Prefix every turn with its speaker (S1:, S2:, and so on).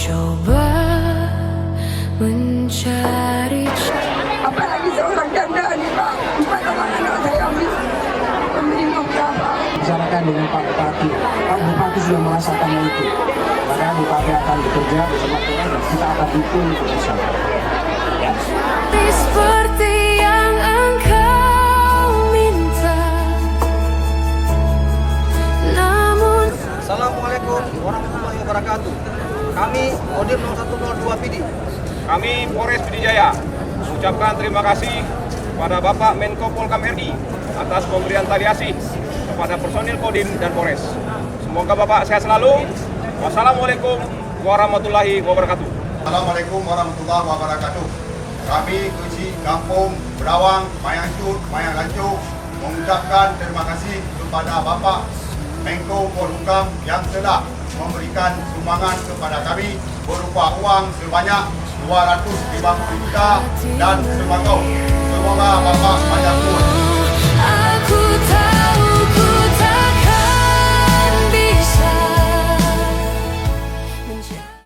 S1: Coba mencari.
S2: Apalagi seorang janda nih Pak, 4 orang anak saya habis menerima berapa.
S3: Bicarakan dengan Pak Bupati. Pak Bupati sudah merasakan itu. Maka Bupati akan bekerja bersama dengan kita akan dukung bersama. Ya.
S1: Seperti yang engkau minta. Namun
S4: Assalamualaikum warahmatullahi wabarakatuh. Kami Kodim 0102 PD.
S5: Kami Polres PD Jaya mengucapkan terima kasih kepada Bapak Menko Polkam RI atas pemberian tali asih kepada personil Kodim dan Polres. Semoga Bapak sehat selalu. Wassalamualaikum warahmatullahi wabarakatuh.
S6: Assalamualaikum warahmatullahi wabarakatuh. Kami Kunci Kampung Berawang, Mayang Cut, Mayang Lancu mengucapkan terima kasih kepada Bapak Menko Polhukam yang telah memberikan sumbangan kepada kami berupa uang sebanyak 250 juta dan sembako. Semoga Bapak Mayang Cut